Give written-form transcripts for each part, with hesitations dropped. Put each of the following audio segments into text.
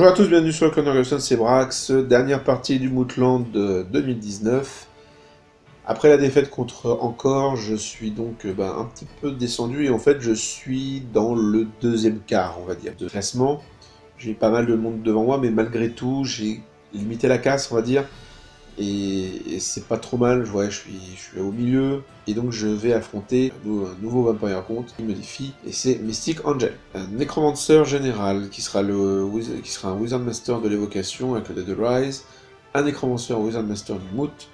Bonjour à tous, bienvenue sur le Clan Orgulson, c'est Brax, dernière partie du Mootland de 2019. Après la défaite contre Encore, je suis donc un petit peu descendu et en fait je suis dans le deuxième quart, on va dire, de classement. J'ai pas mal de monde devant moi, mais malgré tout, j'ai limité la casse, on va dire. Et c'est pas trop mal, je suis au milieu, et donc je vais affronter un nouveau Vampire Count qui me défie, et c'est Mystic Angel. Un Necromancer général, qui sera un Wizard Master de l'évocation avec le Dead Rise, un Necromancer Wizard Master du Moot,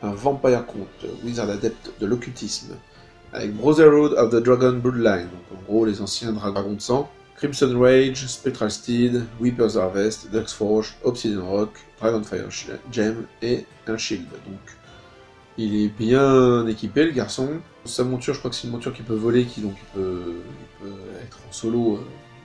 un Vampire Count Wizard Adept de l'occultisme, avec Brotherhood of the Dragon Bloodline, donc en gros les anciens dragons de sang, Crimson Rage, Spectral Steed, Weeper's Harvest, Darksforge, Obsidian Rock, Dragonfire Gem et un Shield. Donc il est bien équipé le garçon. Sa monture, je crois que c'est une monture qui peut voler, donc il peut être en solo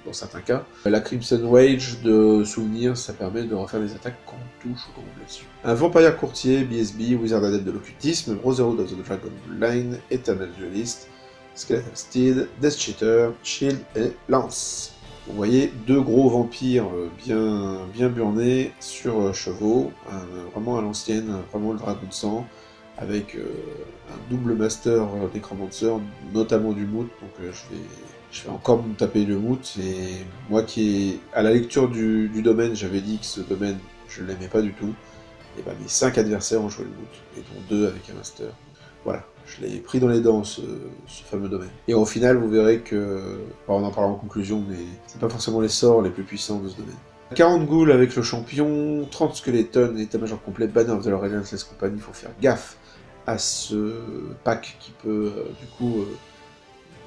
dans certains cas. La Crimson Rage de souvenir, ça permet de refaire des attaques quand on touche ou quand on blesse. Un Vampire Courtier, BSB, Wizard Adept de l'occultisme, Brotherhood of the Dragon Line, Eternal Duelist, Skeletal Steed, Death Cheater, Shield et Lance. Vous voyez, deux gros vampires bien burnés sur chevaux, vraiment à l'ancienne, vraiment le dragon de sang, avec un double master Necromancer, notamment du Moot, donc je vais encore me taper le Moot, et moi à la lecture du domaine, j'avais dit que ce domaine, je ne l'aimais pas du tout, et mes 5 adversaires ont joué le Moot, et dont 2 avec un master. Voilà, je l'ai pris dans les dents, ce fameux domaine. Et au final, vous verrez que, on en parlera en conclusion, mais c'est pas forcément les sorts les plus puissants de ce domaine. 40 ghouls avec le champion, 30 skeletons, état-major complet, Banner of the Relentless Company, il faut faire gaffe à ce pack qui peut,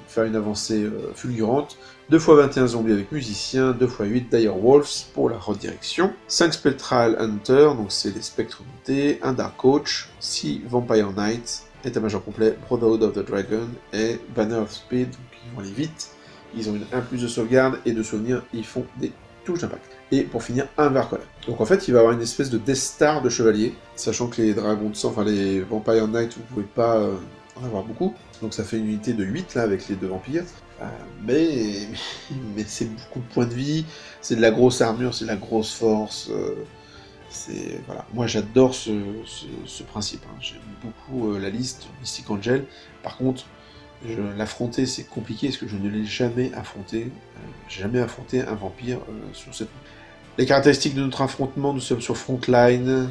faire une avancée fulgurante. 2 x 21 zombies avec musiciens, 2 x 8 Dire Wolves pour la redirection, 5 Spectral Hunter, donc c'est les spectres montés, un Dark Coach, 6 Vampire Knights, état-major complet, Brotherhood of the Dragon et Banner of Speed, donc ils vont aller vite, ils ont une 1+ de sauvegarde et de souvenirs, ils font des touches d'impact. Et pour finir, un Varcola. Donc en fait, il va avoir une espèce de Death Star de chevalier, sachant que les dragons de sang, enfin les Vampire Knights, vous pouvez pas en avoir beaucoup, donc ça fait une unité de 8 là avec les 2 vampires, mais c'est beaucoup de points de vie, c'est de la grosse armure, c'est de la grosse force, voilà. Moi j'adore ce principe, hein. J'aime beaucoup la liste Mystic Angel. Par contre, l'affronter c'est compliqué parce que je ne l'ai jamais affronté. J'ai jamais affronté un vampire sur cette. Les caractéristiques de notre affrontement, nous sommes sur Frontline.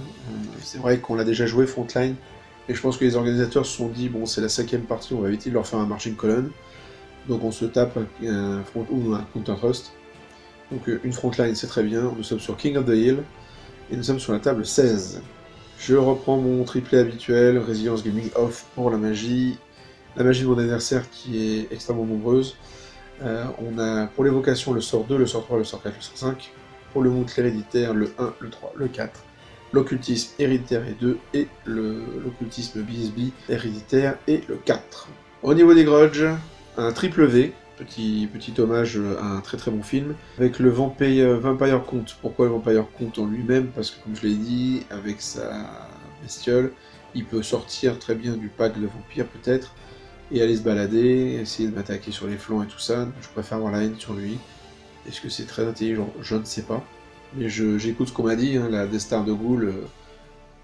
C'est vrai qu'on l'a déjà joué Frontline, et je pense que les organisateurs se sont dit bon, c'est la 5e partie, on va éviter de leur faire un marching colonne. Donc on se tape un front ou un counter thrust. Donc une Frontline c'est très bien. Nous sommes sur King of the Hill. Et nous sommes sur la table 16. Je reprends mon triplé habituel, Résilience Gaming Off pour la magie de mon adversaire qui est extrêmement nombreuse. On a pour l'évocation le sort 2, le sort 3, le sort 4, le sort 5. Pour le Moot l'héréditaire, le 1, le 3, le 4. L'occultisme héréditaire et 2, et l'occultisme BSB héréditaire et le 4. Au niveau des grudges, un triple V. Petit hommage à un très bon film, avec le Vampire Count. Pourquoi le Vampire Count en lui-même? Parce que comme je l'ai dit, avec sa bestiole, il peut sortir très bien du pack de vampires peut-être, et aller se balader, essayer de m'attaquer sur les flancs et tout ça. Je préfère avoir la haine sur lui. Est-ce que c'est très intelligent? Je ne sais pas. Mais j'écoute ce qu'on m'a dit, hein, la Death Star de Ghoul,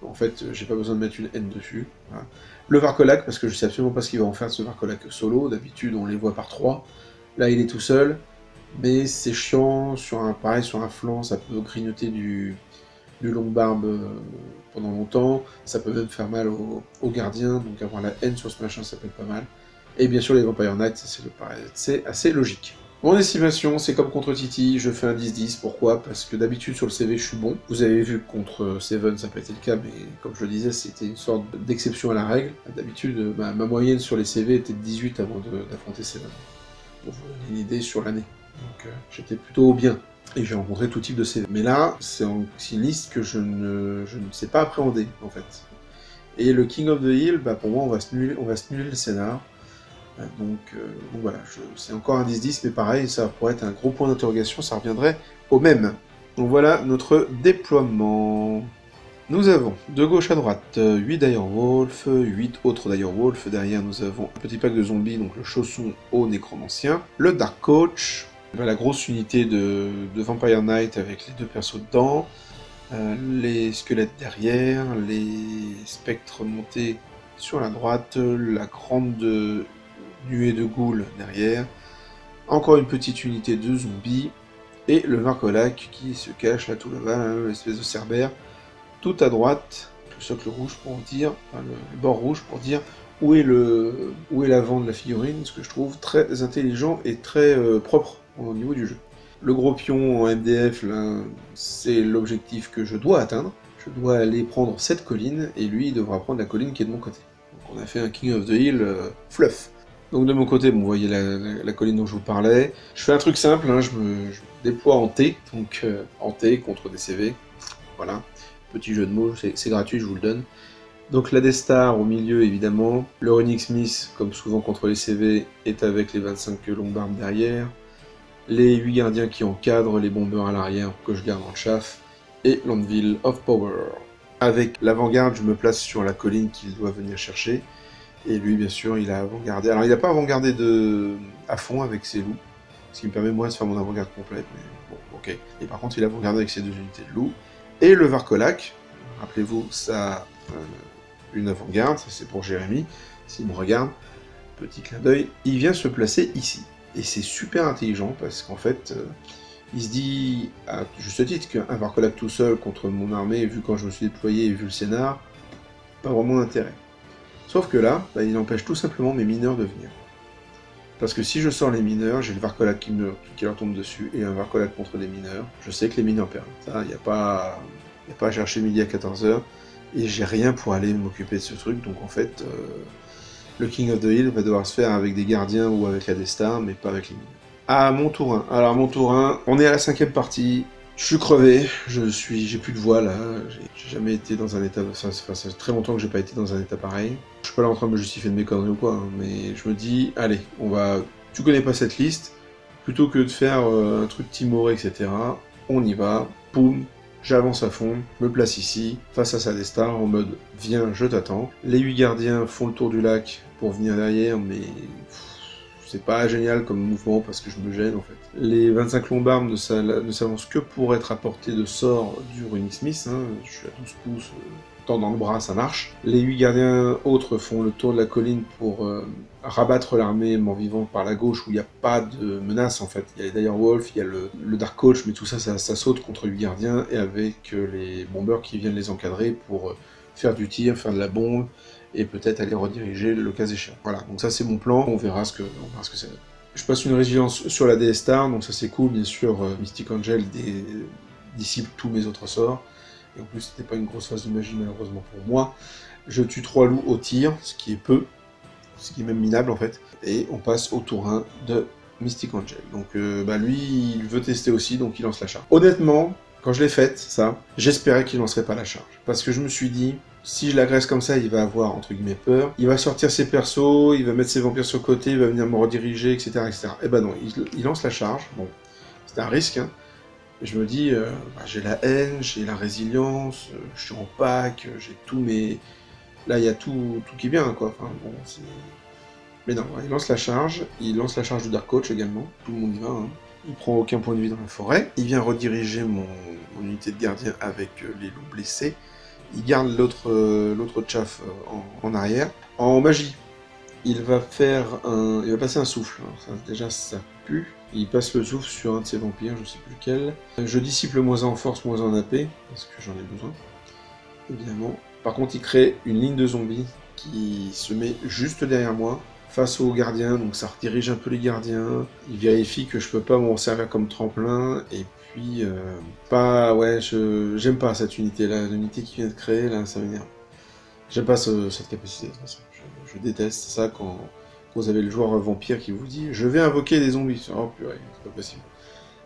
en fait, j'ai pas besoin de mettre une haine dessus. Voilà. Le Varcolac, parce que je sais absolument pas ce qu'il va en faire de ce Varcolac solo. D'habitude, on les voit par 3. Là, il est tout seul, mais c'est chiant. Pareil, sur un flanc, ça peut grignoter du long barbe pendant longtemps. Ça peut même faire mal aux gardiens, donc avoir la haine sur ce machin, ça peut être pas mal. Et bien sûr, les Vampire Knights, c'est assez logique. Mon estimation, c'est comme contre Titi, je fais un 10-10. Pourquoi? Parce que d'habitude sur le CV je suis bon. Vous avez vu que contre Seven ça n'a pas été le cas, mais comme je le disais, c'était une sorte d'exception à la règle. D'habitude, ma moyenne sur les CV était de 18 avant d'affronter Seven. Pour vous donner une idée sur l'année. Donc j'étais plutôt bien. Et j'ai rencontré tout type de CV. Mais là, c'est une liste que je ne sais pas appréhender, en fait. Et le King of the Hill, pour moi, on va stimuler le scénar. Donc voilà, c'est encore un 10-10, mais pareil, ça pourrait être un gros point d'interrogation, ça reviendrait au même. Donc voilà notre déploiement. Nous avons de gauche à droite 8 Direwolf, 8 autres Direwolf. Derrière nous avons un petit pack de zombies, donc le chausson au nécromancien, le Dark Coach, La grosse unité de Vampire Knight avec les deux persos dedans, les squelettes derrière, les spectres montés sur la droite, la grande nuée de ghouls derrière, encore une petite unité de zombies, et le Varkolak qui se cache là tout là-bas, hein, l'espèce de cerbère, tout à droite, le socle rouge pour dire, enfin, le bord rouge pour dire où est l'avant de la figurine, ce que je trouve très intelligent et très propre au niveau du jeu. Le gros pion en MDF, là, c'est l'objectif que je dois atteindre. Je dois aller prendre cette colline, et lui, il devra prendre la colline qui est de mon côté. Donc on a fait un King of the Hill fluff. Donc de mon côté, bon, vous voyez la colline dont je vous parlais. Je fais un truc simple, hein, je me déploie en T, donc en T contre des CV. Voilà, petit jeu de mots, c'est gratuit, je vous le donne. Donc la Death Star au milieu, évidemment. Le Running Smith, comme souvent contre les CV, est avec les 25 longues-barbes derrière. Les 8 gardiens qui encadrent, les bombeurs à l'arrière que je garde en chaff, et l'Anvil of Power. Avec l'avant-garde, je me place sur la colline qu'il doit venir chercher, et lui, bien sûr, il a avant-gardé. Alors, il n'a pas avant-gardé à fond avec ses loups, ce qui me permet, moi, de faire mon avant-garde complète, mais bon, ok. Et par contre, il a avant-gardé avec ses deux unités de loups. Et le Varkolak, rappelez-vous, ça a une avant-garde, c'est pour Jérémy, s'il me regarde, petit clin d'œil, il vient se placer ici. Et c'est super intelligent parce qu'en fait, il se dit, à juste titre, qu'un Varkolak tout seul contre mon armée, vu quand je me suis déployé et vu le scénar, pas vraiment d'intérêt. Sauf que là, bah, il empêche tout simplement mes mineurs de venir. Parce que si je sors les mineurs, j'ai le Varkolak qui leur tombe dessus, et un Varkolak contre les mineurs, je sais que les mineurs perdent. Ça, il n'y a pas à chercher midi à 14h, et j'ai rien pour aller m'occuper de ce truc, donc en fait... le King of the Hill va devoir se faire avec des gardiens ou avec la Death Star, mais pas avec les mineurs. Ah, mon tour 1. Alors, mon tour 1, on est à la 5ème partie. Je suis crevé, j'ai plus de voix là. J'ai jamais été dans un état. Ça fait très longtemps que j'ai pas été dans un état pareil. Je suis pas là en train de me justifier de mes conneries ou quoi, hein, mais je me dis, allez, tu connais pas cette liste, plutôt que de faire un truc timoré, etc. On y va, poum. J'avance à fond, me place ici, face à sa Death Star, en mode « Viens, je t'attends ». Les 8 gardiens font le tour du lac pour venir derrière, mais c'est pas génial comme mouvement parce que je me gêne en fait. Les 25 lombards ne s'avancent que pour être à portée de sort du Running Smith, hein. Je suis à 12 pouces, tant dans le bras, ça marche. Les 8 gardiens autres font le tour de la colline pour rabattre l'armée mort-vivante par la gauche où il n'y a pas de menace en fait. Il y a les Direwolf, il y a le Dark Coach, mais tout ça, ça saute contre 8 gardiens et avec les bombers qui viennent les encadrer pour faire du tir, faire de la bombe et peut-être aller rediriger le cas échéant. Voilà, donc ça c'est mon plan, on verra ce que ça donne. Je passe une résilience sur la Death Star, donc ça c'est cool, bien sûr, Mystic Angel dissipe tous mes autres sorts. Et en plus, c'était pas une grosse phase de magie, malheureusement pour moi. Je tue 3 loups au tir, ce qui est peu, ce qui est même minable en fait. Et on passe au tour 1 de Mystic Angel. Donc lui, il veut tester aussi, donc il lance la charge. Honnêtement, quand je l'ai faite, ça, j'espérais qu'il lancerait pas la charge. Parce que je me suis dit, si je l'agresse comme ça, il va avoir, entre guillemets, peur. Il va sortir ses persos, il va mettre ses vampires sur le côté, il va venir me rediriger, etc. etc. Et ben non, il lance la charge. Bon, c'est un risque, hein. Je me dis, j'ai la haine, j'ai la résilience, je suis en pack, j'ai tous mes... Là, il y a tout qui est bien, quoi. Enfin, bon, c'est... Mais non, il lance la charge du Dark Coach également, tout le monde y va, hein. Il prend aucun point de vie dans la forêt, il vient rediriger mon unité de gardien avec les loups blessés, il garde l'autre chaff en arrière. En magie, il va passer un souffle, alors déjà ça pue. Il passe le souffle sur un de ses vampires, je sais plus lequel. Je dissipe le -1 en force, -1 en AP, parce que j'en ai besoin, évidemment. Par contre, il crée une ligne de zombies qui se met juste derrière moi, face aux gardiens, donc ça redirige un peu les gardiens. Il vérifie que je peux pas m'en servir comme tremplin, et puis... j'aime pas cette unité-là, l'unité qui vient de créer, là, ça m'énerve. J'aime pas cette capacité, de toute façon. Je déteste ça quand vous avez le joueur vampire qui vous dit « Je vais invoquer des zombies ». Oh purée, c'est pas possible.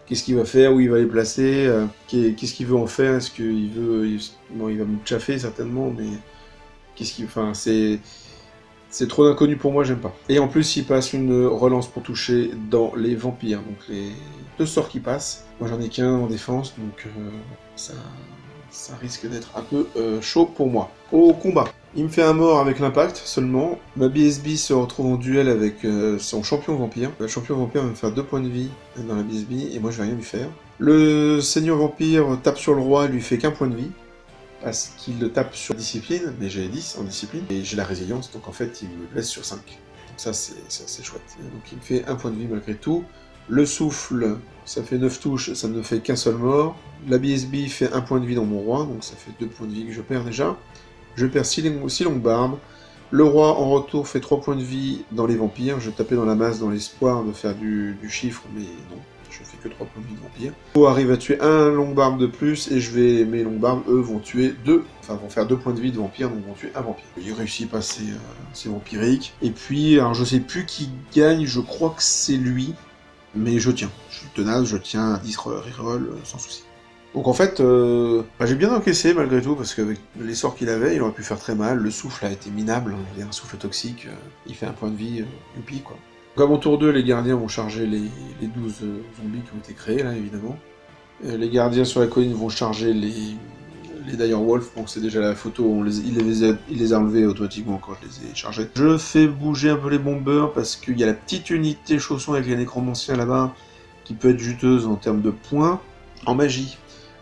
Qu'est-ce qu'il va faire? Où il va les placer? Qu'est-ce qu'il veut en faire? Est-ce qu'il veut... Bon, il va me chaffer, certainement, mais... Qu'est-ce qu'il... Enfin, c'est trop d'inconnu pour moi, j'aime pas. Et en plus, il passe une relance pour toucher dans les vampires, donc les 2 sorts qui passent. Moi, j'en ai qu'un en défense, donc ça risque d'être un peu chaud pour moi. Au combat. Il me fait un mort avec l'impact seulement. Ma BSB se retrouve en duel avec son champion vampire. Le champion vampire va me faire 2 points de vie dans la BSB et moi je vais rien lui faire. Le seigneur vampire tape sur le roi, lui fait qu'un point de vie. Parce qu'il le tape sur discipline, mais j'ai 10 en discipline. Et j'ai la résilience, donc en fait il me laisse sur 5. Donc ça c'est chouette. Donc il me fait un point de vie malgré tout. Le souffle, ça fait 9 touches, ça ne fait qu'un seul mort. La BSB fait un point de vie dans mon roi, donc ça fait 2 points de vie que je perds déjà. Je perds 6 longues barbes. Le roi, en retour, fait 3 points de vie dans les vampires. Je tapais dans la masse dans l'espoir de faire du chiffre, mais non. Je fais que 3 points de vie de vampire. Le roi arrive à tuer un longue barbe de plus, et mes longues barbes, eux, vont tuer vont faire 2 points de vie de vampire, donc vont tuer un vampire. Il réussit pas ses vampiriques. Et puis, alors je sais plus qui gagne, je crois que c'est lui. Mais je tiens. Je suis tenace, je tiens à 10 reroll sans souci. Donc en fait, j'ai bien encaissé malgré tout, parce qu'avec les sorts qu'il avait, il aurait pu faire très mal. Le souffle a été minable, il y a un souffle toxique, il fait un point de vie, youpi quoi. Donc à mon tour 2, les gardiens vont charger les 12 zombies qui ont été créés là, évidemment. Les gardiens sur la colline vont charger les Direwolf, donc c'est déjà la photo, il les a enlevés automatiquement quand je les ai chargés. Je fais bouger un peu les bombers, parce qu'il y a la petite unité chausson avec les nécromanciens là-bas, qui peut être juteuse en termes de points. En magie,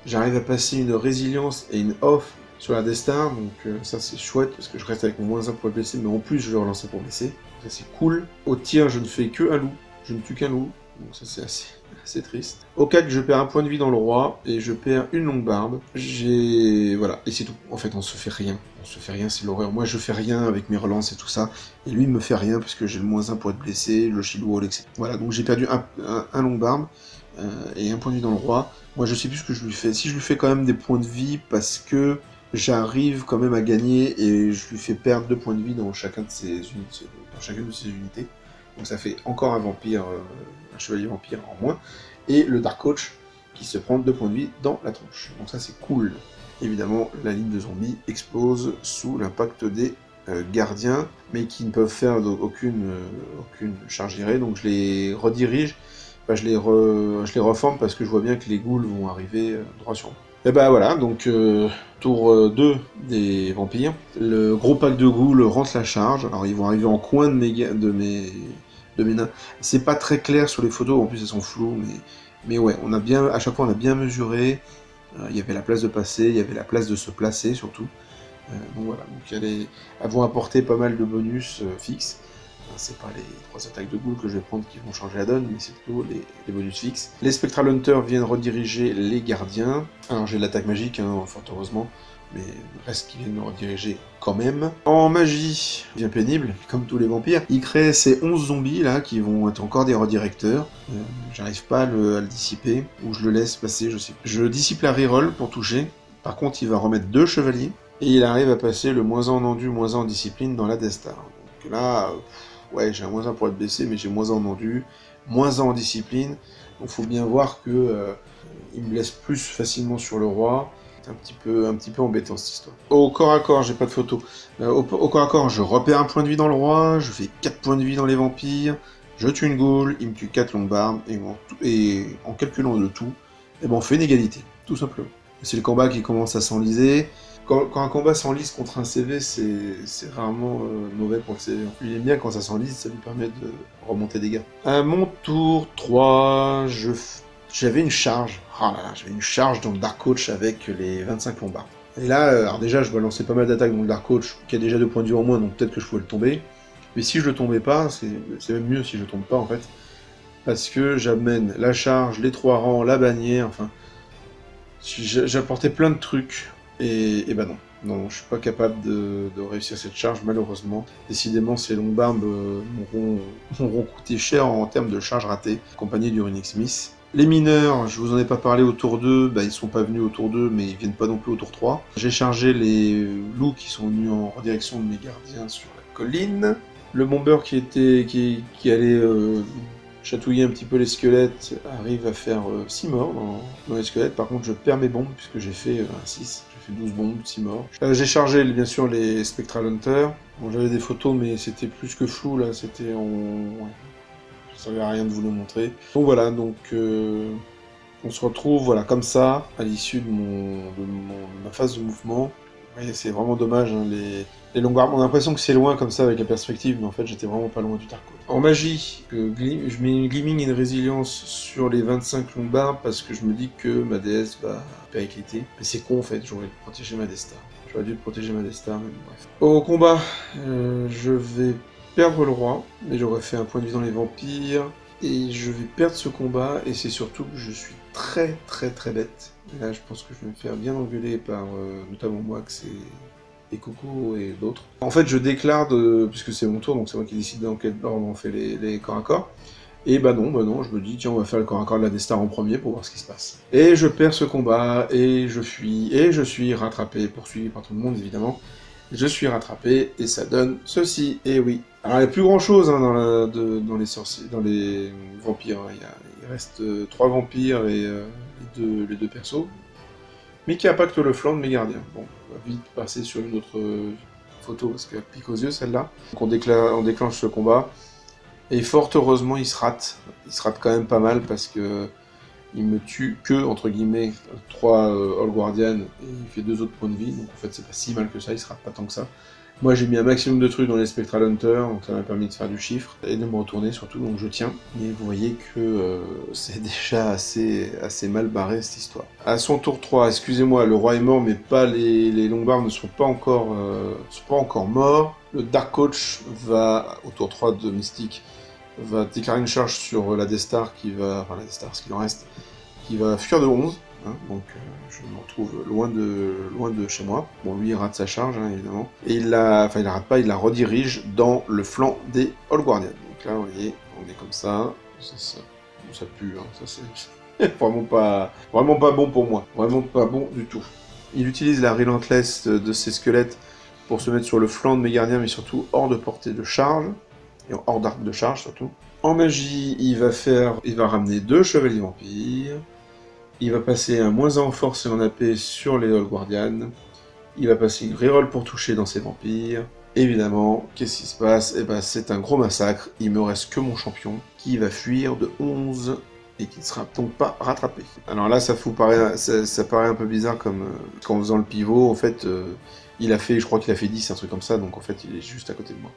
j'arrive à passer une résilience et une off sur la Death Star, donc ça c'est chouette, parce que je reste avec mon -1 pour le blesser, mais en plus je vais relancer pour blesser. Ça c'est cool. Au tir, je ne fais que un loup, je ne tue qu'un loup, donc ça c'est assez triste. Au 4, je perds un point de vie dans le roi, et je perds une longue barbe. Voilà, et c'est tout. En fait, on se fait rien. On se fait rien, c'est l'horreur. Moi, je fais rien avec mes relances et tout ça, et lui, il me fait rien, parce que j'ai le -1 pour être blessé, le shield wall, etc. Voilà, donc j'ai perdu un long barbe, et un point de vie dans le roi. Moi, je sais plus ce que je lui fais. Si je lui fais quand même des points de vie, parce que j'arrive quand même à gagner, et je lui fais perdre 2 points de vie dans chacune de ses unités. Donc ça fait encore un vampire, un chevalier vampire en moins. Et le Dark Coach qui se prend 2 points de vie dans la tronche. Donc ça c'est cool. Évidemment, la ligne de zombies explose sous l'impact des gardiens, mais qui ne peuvent faire aucune charge irée. Donc je les redirige, je les reforme parce que je vois bien que les ghouls vont arriver droit sur moi. Et bah voilà, donc tour 2 des vampires. Le gros pack de ghouls rentre la charge. Alors ils vont arriver en coin de mes nains. C'est pas très clair sur les photos, en plus elles sont floues, mais ouais, à chaque fois on a bien mesuré. Il y avait la place de passer, il y avait la place de se placer surtout. Donc voilà, donc elles vont apporter pas mal de bonus fixes. C'est pas les 3 attaques de ghouls que je vais prendre qui vont changer la donne, mais c'est plutôt les bonus fixes. Les Spectral Hunters viennent rediriger les gardiens. Alors j'ai l'attaque magique, hein, fort heureusement, mais le reste qui viennent me rediriger quand même. En magie, bien pénible, comme tous les vampires, il crée ces 11 zombies là qui vont être encore des redirecteurs. J'arrive pas à le dissiper, ou je le laisse passer, je sais pas. Je dissipe la reroll pour toucher. Par contre, il va remettre 2 chevaliers, et il arrive à passer le -1 en endu, -1 en discipline dans la Death Star. Donc là, ouais, j'ai un -1 pour être blessé, mais j'ai -1 en endu, -1 en discipline. Donc faut bien voir que il me laisse plus facilement sur le roi. C'est un petit peu embêtant cette histoire. Au corps à corps, j'ai pas de photo. Au corps à corps, je repère un point de vie dans le roi, je fais 4 points de vie dans les vampires, je tue une ghoul, il me tue 4 longues barbes, et en calculant le tout, et ben on fait une égalité, tout simplement. C'est le combat qui commence à s'enliser. Quand un combat s'enlise contre un CV, c'est rarement mauvais pour le CV. Il aime bien quand ça s'enlise, ça lui permet de remonter des dégâts. À mon tour 3, j'avais une charge. Ah là là, j'avais une charge dans le Dark Coach avec les 25 lombards. Et là, alors déjà, je balançais pas mal d'attaques dans le Dark Coach, qui a déjà 2 points de vie en moins, donc peut-être que je pouvais le tomber. Mais si je le tombais pas, c'est même mieux si je le tombe pas en fait. Parce que j'amène la charge, les 3 rangs, la bannière, enfin... J'apportais plein de trucs. Et bah non. Non, je suis pas capable de réussir cette charge, malheureusement. Décidément, ces longues barbes m'auront coûté cher en termes de charge ratée, accompagné du Runic Smith. Les mineurs, je vous en ai pas parlé au tour 2, bah ils sont pas venus au tour 2, mais ils viennent pas non plus au tour 3. J'ai chargé les loups qui sont venus en redirection de mes gardiens sur la colline. Le bomber qui allait chatouiller un petit peu les squelettes arrive à faire 6 morts dans les squelettes. Par contre, je perds mes bombes, puisque j'ai fait 6. J'ai fait 12 bombes, 6 morts. J'ai chargé, bien sûr, les Spectral Hunters. Bon, j'avais des photos, mais c'était plus que flou, là. C'était en... Ouais. Ça servait à rien de vous le montrer. Donc voilà, on se retrouve, voilà, comme ça, à l'issue de ma phase de mouvement. Ouais, c'est vraiment dommage, hein, les longues barbes. On a l'impression que c'est loin comme ça avec la perspective, mais en fait j'étais vraiment pas loin du Dark Coach. En magie, je mets une Gleaming et une résilience sur les 25 longues barbes parce que je me dis que ma déesse va péricliter. Mais c'est con en fait, j'aurais dû protéger ma Destar. J'aurais dû protéger ma Destar, mais bon, bref. Au combat, je vais perdre le roi, mais j'aurais fait un point de vie dans les vampires. Et je vais perdre ce combat, et c'est surtout que je suis très bête. Et là, je pense que je vais me faire bien engueuler par notamment Moax et Coco et d'autres. En fait, je déclare, puisque c'est mon tour, donc c'est moi qui décide dans quel ordre on fait les corps à corps. Et bah non, je me dis, tiens, on va faire le corps à corps de la Destar en premier pour voir ce qui se passe. Et je perds ce combat, et je fuis, et je suis rattrapé, poursuivi par tout le monde, évidemment. Je suis rattrapé, et ça donne ceci, et oui. Alors, il n'y a plus grand-chose hein, dans les sorciers, dans les vampires. Hein. Il reste 3 vampires et les deux persos, mais qui impactent le flanc de mes gardiens. Bon, on va vite passer sur une autre photo, parce qu'elle pique aux yeux, celle-là. Donc on déclenche ce combat, et fort heureusement, il se rate. Il se rate quand même pas mal, parce que il me tue que, entre guillemets, 3 All Guardian, et il fait 2 autres points de vie, donc en fait c'est pas si mal que ça, il se rate pas tant que ça. Moi j'ai mis un maximum de trucs dans les Spectral Hunter, donc ça m'a permis de faire du chiffre, et de me retourner surtout, donc je tiens. Et vous voyez que c'est déjà assez mal barré cette histoire. À son tour 3, excusez-moi, le roi est mort, mais pas les Lombards ne sont pas encore morts. Le Dark Coach va, au tour 3 de Mystique, va déclarer une charge sur la Destar qui va, enfin la Destar, ce qu'il en reste, qui va fuir de 11, hein, donc je me retrouve loin de chez moi. Bon, lui il rate sa charge, hein, évidemment, et il la rate pas, il la redirige dans le flanc des All Guardians. Donc là, vous voyez, on est comme ça pue, hein, ça c'est vraiment pas bon pour moi, vraiment pas bon du tout. Il utilise la Relentless de ses squelettes pour se mettre sur le flanc de mes gardiens, mais surtout hors de portée de charge. Et hors d'arc de charge surtout. En magie, il va ramener 2 chevaliers vampires. Il va passer un -1 en force et en AP sur les All Guardians. Il va passer une reroll pour toucher dans ses vampires. Évidemment, qu'est-ce qui se passe? Eh ben, c'est un gros massacre. Il me reste que mon champion qui va fuir de 11 et qui ne sera donc pas rattrapé. Alors là, ça paraît un peu bizarre comme qu'en faisant le pivot, en fait, je crois qu'il a fait 10, un truc comme ça, donc en fait, il est juste à côté de moi.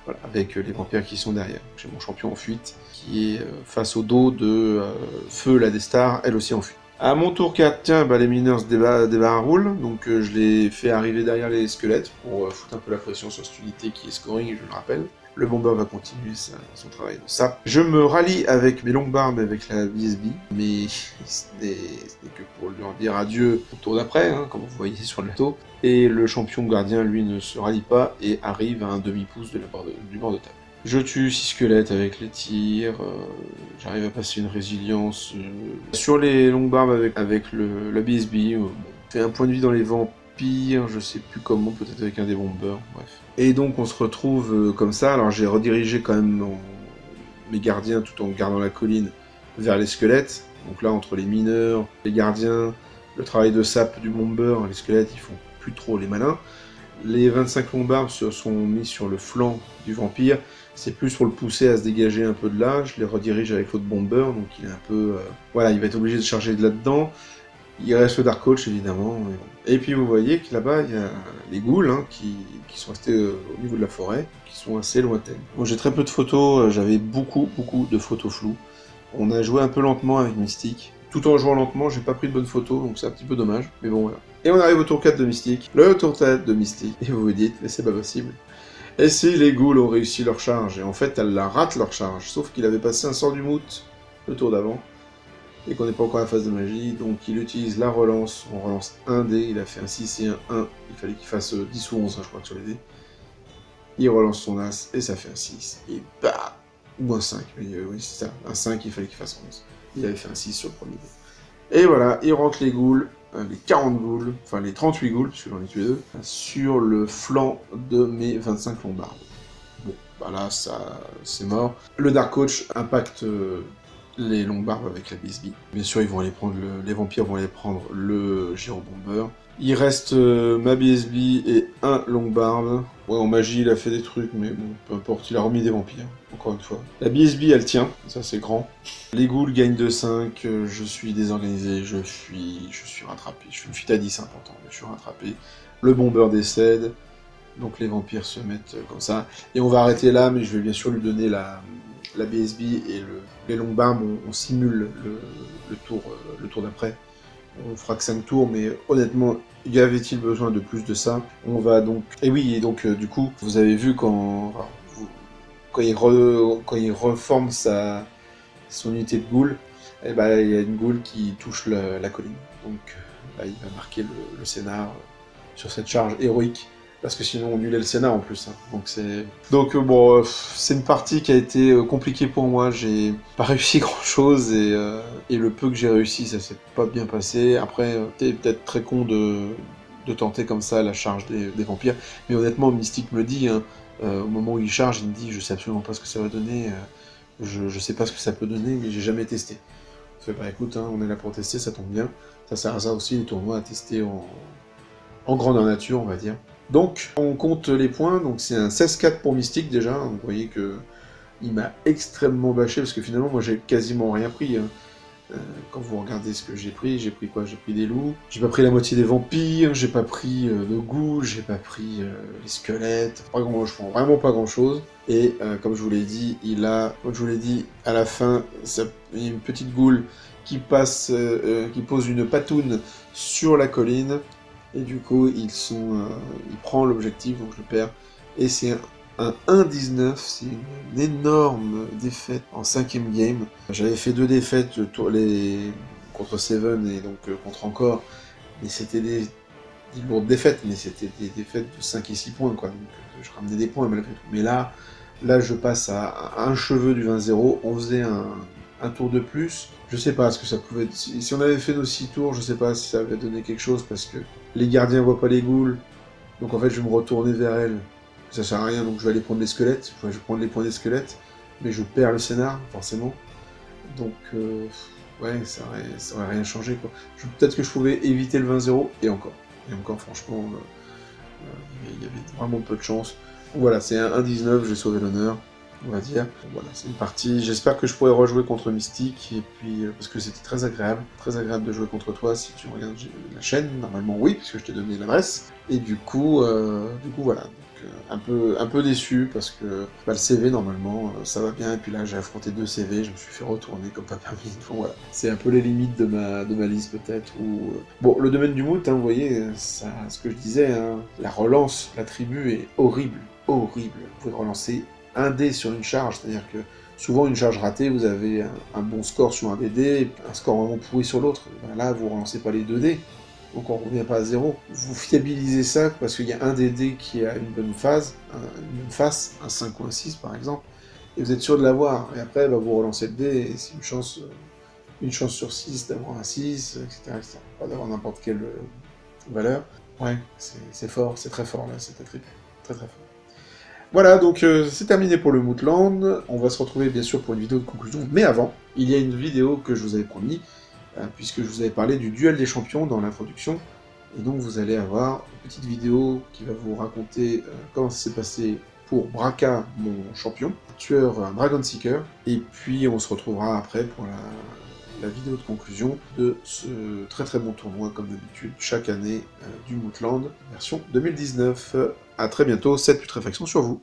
Voilà, avec les vampires qui sont derrière. J'ai mon champion en fuite, qui est face au dos de Feu, la Destar, elle aussi en fuite. À mon tour 4, tiens, bah, les mineurs se débarroulent, donc je les fais arriver derrière les squelettes pour foutre un peu la pression sur cette unité qui est scoring, je le rappelle. Le bomber va continuer son travail de sap. Je me rallie avec mes longues barbes avec la BSB, mais ce n'est que pour leur dire adieu au tour d'après, hein, comme vous voyez sur le plateau. Et le champion gardien, lui, ne se rallie pas et arrive à un demi-pouce du bord de table. Je tue 6 squelettes avec les tirs, j'arrive à passer une résilience sur les longues barbes avec la BSB. Fait un point de vie dans les vampires, je sais plus comment, peut-être avec un des bombers, bref. Et donc on se retrouve comme ça, alors j'ai redirigé quand même mes gardiens tout en gardant la colline vers les squelettes. Donc là, entre les mineurs, les gardiens, le travail de sap du bomber, les squelettes, ils font plus trop les malins. Les 25 lombards se sont mis sur le flanc du vampire, c'est plus pour le pousser à se dégager un peu de là, je les redirige avec l'autre bomber, donc il est un peu... voilà, il va être obligé de charger de là-dedans. Il reste le Dark Coach, évidemment. Mais bon. Et puis vous voyez que là-bas, il y a les ghouls hein, qui sont restés au niveau de la forêt, qui sont assez lointaines. Bon, j'ai très peu de photos, j'avais beaucoup de photos floues. On a joué un peu lentement avec Mystique. Tout en jouant lentement, j'ai pas pris de bonnes photos, donc c'est un petit peu dommage, mais bon voilà. Et on arrive au tour 4 de Mystique, le tour 4 de Mystique, et vous vous dites, mais c'est pas possible. Et si les ghouls ont réussi leur charge, et en fait elle la rate leur charge, sauf qu'il avait passé un sort du mout le tour d'avant, et qu'on n'est pas encore à la phase de magie, donc il utilise la relance, on relance un dé, il a fait un 6 et un 1, il fallait qu'il fasse 10 ou 11, hein, je crois, sur les dés. Il relance son as, et ça fait un 6, et bah, ou un 5, mais oui c'est ça, un 5, il fallait qu'il fasse 11. Il avait fait un 6 sur le premier dé. Et voilà, il rentre les ghouls, les 40 ghouls, enfin les 38 ghouls, puisque j'en ai tué 2, sur le flanc de mes 25 lombards. Bon, bah là, ça, c'est mort. Le Dark Coach impacte les Longbarbs avec la BSB. Bien sûr, ils vont aller prendre les vampires vont aller prendre le Gyrobomber. Il reste ma BSB et un Longbarb. Ouais, en magie, il a fait des trucs, mais bon, peu importe, il a remis des vampires, encore une fois. La BSB, elle tient, ça c'est grand. Les ghouls gagnent 2-5, je suis désorganisé, je suis rattrapé. Je fais une fuite à 10, important, mais je suis rattrapé. le bomber décède, donc les vampires se mettent comme ça. Et on va arrêter là, mais je vais bien sûr lui donner la BSB et les longues barbes, on simule le tour d'après. On fera que 5 tours, mais honnêtement, y avait-il besoin de plus de ça? On va donc... Et oui, et donc du coup, vous avez vu quand il reforme son unité de ghoul, eh ben, il y a une ghoul qui touche la colline. Donc là, il va marquer le scénar sur cette charge héroïque. Parce que sinon on annulait le scénar en plus. Hein. Donc bon, c'est une partie qui a été compliquée pour moi. J'ai pas réussi grand chose et le peu que j'ai réussi, ça s'est pas bien passé. Après, t'es peut-être très con de tenter comme ça la charge des vampires. Mais honnêtement, Mystique me dit, hein, au moment où il charge, il me dit je sais absolument pas ce que ça va donner. Je sais pas ce que ça peut donner, mais j'ai jamais testé. Je fais bah écoute, hein, on est là pour tester, ça tombe bien. Ça sert à ça aussi les tournois à tester en grandeur nature, on va dire. Donc, on compte les points, donc c'est un 16-4 pour Mystique déjà, vous voyez que il m'a extrêmement bâché, parce que finalement, moi j'ai quasiment rien pris. Hein. Quand vous regardez ce que j'ai pris quoi? J'ai pris des loups, j'ai pas pris la moitié des vampires, j'ai pas pris de ghouls, j'ai pas pris les squelettes, je prends vraiment pas grand chose. Et comme je vous l'ai dit, comme je vous l'ai dit, à la fin, il y a une petite ghoul qui pose une patoune sur la colline, et du coup, il prend l'objectif, donc je le perds, et c'est un 1-19, c'est une énorme défaite en 5ème game. J'avais fait 2 défaites contre Seven et donc contre Encore, mais c'était des lourdes défaites, mais c'était des défaites de 5 et 6 points, quoi, donc je ramenais des points malgré tout. Mais là je passe à un cheveu du 20-0, on faisait un tour de plus, je sais pas ce que ça pouvait être. Si on avait fait nos 6 tours, je sais pas si ça avait donné quelque chose, parce que les gardiens voient pas les ghouls, donc en fait je vais me retourner vers elles, ça sert à rien, donc je vais aller prendre les squelettes, je vais prendre les points des squelettes, mais je perds le scénar, forcément, donc ouais, ça aurait rien changé, quoi. Peut-être que je pouvais éviter le 20-0, et encore franchement, il y avait vraiment peu de chance. Voilà, c'est un 1-19, j'ai sauvé l'honneur, on va dire. Voilà, c'est une partie, j'espère que je pourrai rejouer contre Mystique, et puis, parce que c'était très agréable de jouer contre toi, si tu regardes la chaîne, normalement oui, puisque je t'ai donné l'adresse, et du coup voilà, donc, un peu déçu, parce que le CV, normalement, ça va bien, et puis là, j'ai affronté 2 CV, je me suis fait retourner comme pas permis, donc voilà. C'est un peu les limites de ma liste, peut-être, ou... Bon, le domaine du moot, hein, vous voyez, ça, ce que je disais, hein, la relance, la tribu est horrible. Vous pouvez relancer un dé sur une charge, c'est-à-dire que souvent une charge ratée, vous avez un bon score sur un des dés, et un score vraiment pourri sur l'autre. Ben là, vous relancez pas les 2 dés, donc on revient pas à 0. Vous fiabilisez ça parce qu'il y a un des dés qui a une bonne face, un 5 ou un 6 par exemple, et vous êtes sûr de l'avoir. Et après, bah, vous relancez le dé, et c'est une chance sur 6 d'avoir un 6, etc. Pas d'avoir n'importe quelle valeur. Ouais, c'est fort, c'est très fort là, cet attribut. Très très fort. Voilà, donc c'est terminé pour le Mootland. On va se retrouver bien sûr pour une vidéo de conclusion, mais avant, il y a une vidéo que je vous avais promis, puisque je vous avais parlé du duel des champions dans l'introduction, et donc vous allez avoir une petite vidéo qui va vous raconter comment ça s'est passé pour Braka, mon champion, tueur Dragon Seeker, et puis on se retrouvera après pour la vidéo de conclusion de ce très très bon tournoi, comme d'habitude, chaque année du Mootland, version 2019. A très bientôt, cette putréfaction sur vous.